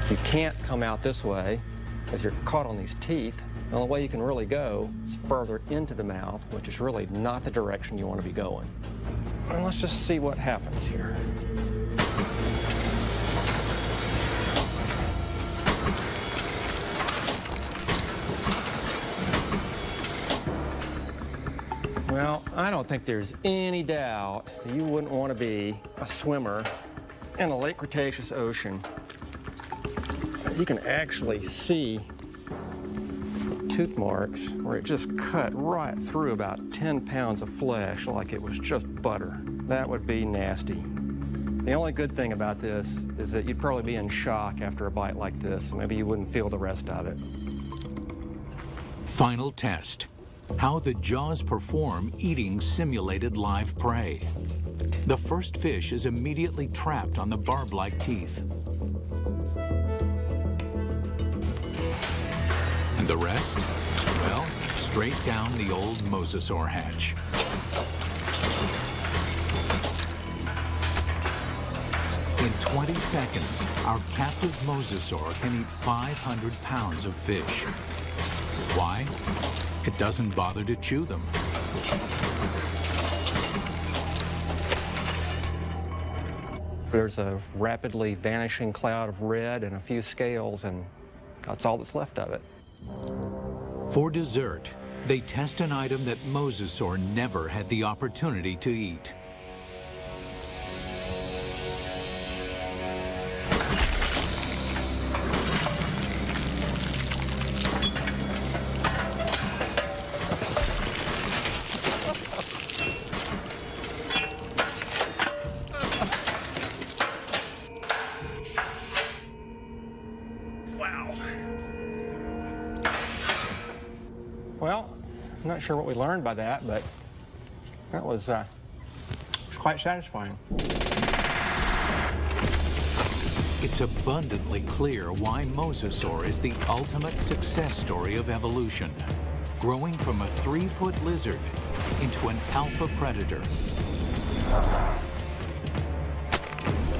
You can't come out this way because you're caught on these teeth. The only way you can really go is further into the mouth, which is really not the direction you want to be going. And let's just see what happens here. Well, I don't think there's any doubt that you wouldn't want to be a swimmer in a late Cretaceous ocean. You can actually see tooth marks where it just cut right through about 10 pounds of flesh like it was just butter. That would be nasty. The only good thing about this is that you'd probably be in shock after a bite like this. Maybe you wouldn't feel the rest of it. Final test: how the jaws perform eating simulated live prey. The first fish is immediately trapped on the barb-like teeth. And the rest? Well, straight down the old mosasaur hatch. In 20 seconds, our captive mosasaur can eat 500 pounds of fish. Why? It doesn't bother to chew them. There's a rapidly vanishing cloud of red and a few scales, and that's all that's left of it. For dessert, they test an item that mosasaur never had the opportunity to eat. Well, I'm not sure what we learned by that, but that was quite satisfying. It's abundantly clear why mosasaur is the ultimate success story of evolution, growing from a 3-foot lizard into an alpha predator.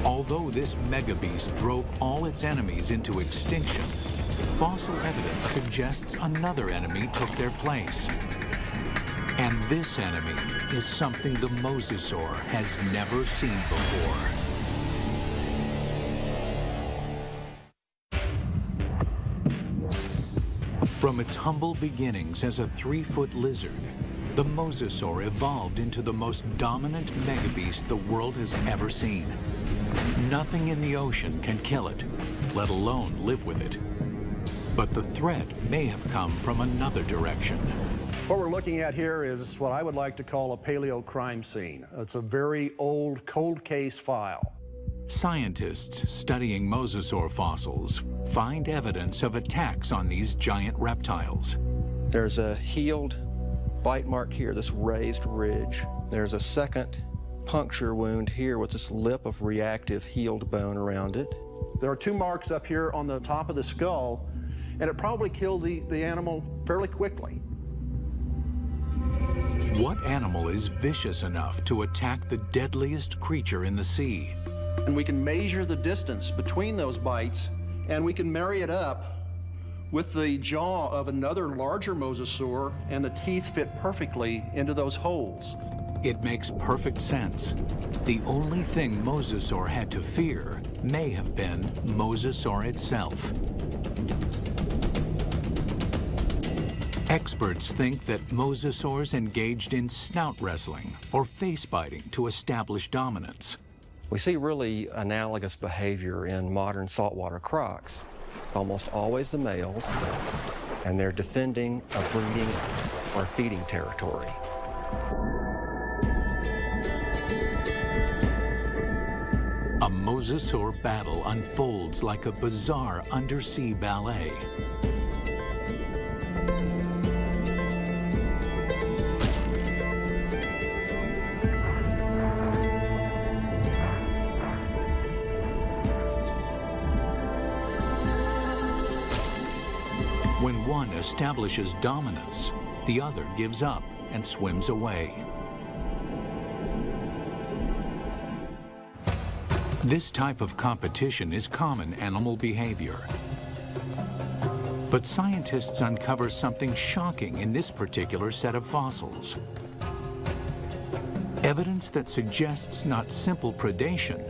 Although this megabeast drove all its enemies into extinction, fossil evidence suggests another enemy took their place. And this enemy is something the mosasaur has never seen before. From its humble beginnings as a 3-foot lizard, the mosasaur evolved into the most dominant megabeast the world has ever seen. Nothing in the ocean can kill it, let alone live with it. But the threat may have come from another direction. What we're looking at here is what I would like to call a paleo crime scene. It's a very old cold case file. Scientists studying mosasaur fossils find evidence of attacks on these giant reptiles. There's a healed bite mark here, this raised ridge. There's a second puncture wound here with this lip of reactive healed bone around it. There are 2 marks up here on the top of the skull, and it probably killed the animal fairly quickly. What animal is vicious enough to attack the deadliest creature in the sea? And we can measure the distance between those bites, and we can marry it up with the jaw of another larger mosasaur, and the teeth fit perfectly into those holes. It makes perfect sense. The only thing mosasaur had to fear may have been mosasaur itself. Experts think that mosasaurs engaged in snout wrestling or face biting to establish dominance. We see really analogous behavior in modern saltwater crocs. Almost always the males, and they're defending a breeding or feeding territory. A mosasaur battle unfolds like a bizarre undersea ballet. When one establishes dominance, the other gives up and swims away. This type of competition is common animal behavior. But scientists uncover something shocking in this particular set of fossils. Evidence that suggests not simple predation,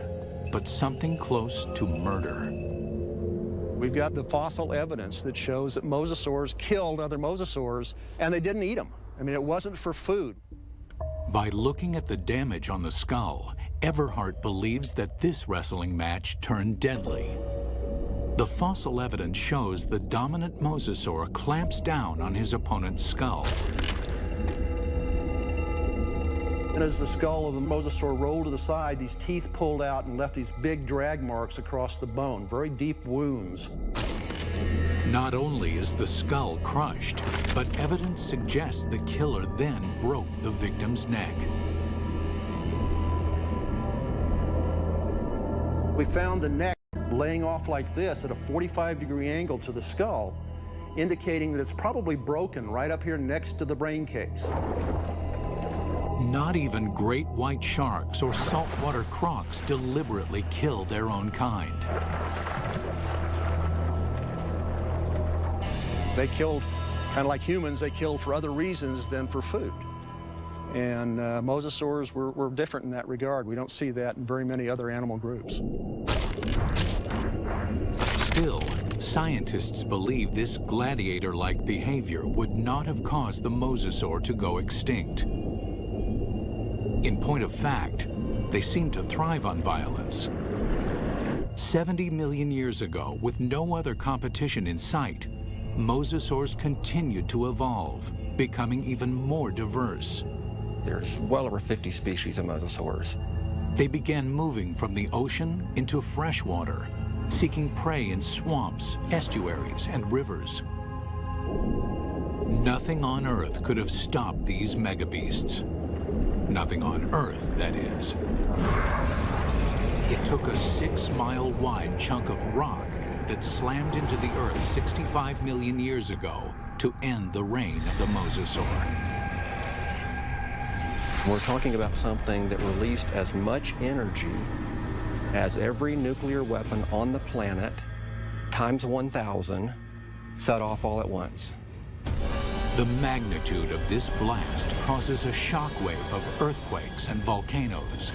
but something close to murder. We've got the fossil evidence that shows that mosasaurs killed other mosasaurs, and they didn't eat them. I mean, it wasn't for food. By looking at the damage on the skull, Everhart believes that this wrestling match turned deadly. The fossil evidence shows the dominant mosasaur clamps down on his opponent's skull. And as the skull of the mosasaur rolled to the side, these teeth pulled out and left these big drag marks across the bone, very deep wounds. Not only is the skull crushed, but evidence suggests the killer then broke the victim's neck. We found the neck laying off like this at a 45-degree angle to the skull, indicating that it's probably broken right up here next to the brain case. Not even great white sharks or saltwater crocs deliberately kill their own kind. They killed, kind of like humans, they killed for other reasons than for food. And mosasaurs were different in that regard. We don't see that in very many other animal groups. Still, scientists believe this gladiator-like behavior would not have caused the mosasaur to go extinct. In point of fact, they seem to thrive on violence. 70 million years ago, with no other competition in sight, mosasaurs continued to evolve, becoming even more diverse. There's well over 50 species of mosasaurs. They began moving from the ocean into freshwater, seeking prey in swamps, estuaries, and rivers. Nothing on Earth could have stopped these megabeasts. Nothing on Earth, that is. It took a 6-mile-wide chunk of rock that slammed into the Earth 65 million years ago to end the reign of the mosasaur. We're talking about something that released as much energy as every nuclear weapon on the planet, times 1,000, set off all at once. The magnitude of this blast causes a shockwave of earthquakes and volcanoes.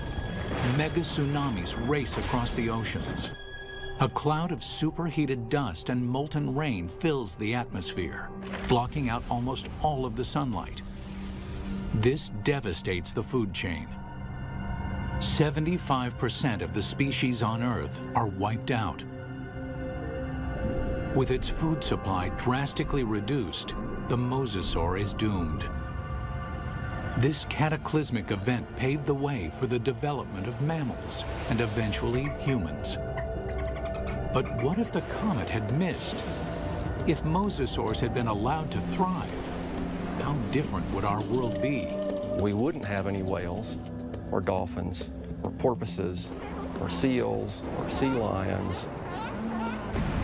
Mega tsunamis race across the oceans. A cloud of superheated dust and molten rain fills the atmosphere, blocking out almost all of the sunlight. This devastates the food chain. 75% of the species on Earth are wiped out. With its food supply drastically reduced, the mosasaur is doomed. This cataclysmic event paved the way for the development of mammals and eventually humans. But what if the comet had missed? If mosasaurs had been allowed to thrive, how different would our world be? We wouldn't have any whales, or dolphins, or porpoises, or seals, or sea lions.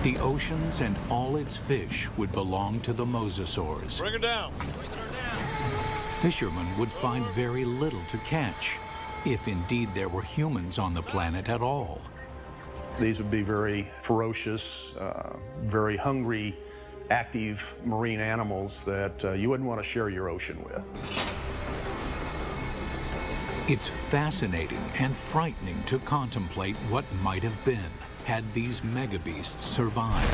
The oceans and all its fish would belong to the mosasaurs. Bring her down. Fishermen would find very little to catch, if indeed there were humans on the planet at all. These would be very ferocious, very hungry, active marine animals that you wouldn't want to share your ocean with. It's fascinating and frightening to contemplate what might have been had these megabeasts survived.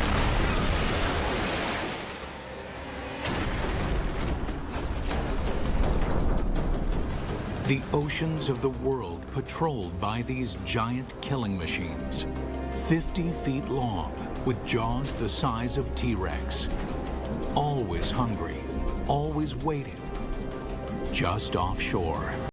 The oceans of the world patrolled by these giant killing machines, 50 feet long, with jaws the size of T-Rex. Always hungry, always waiting, just offshore.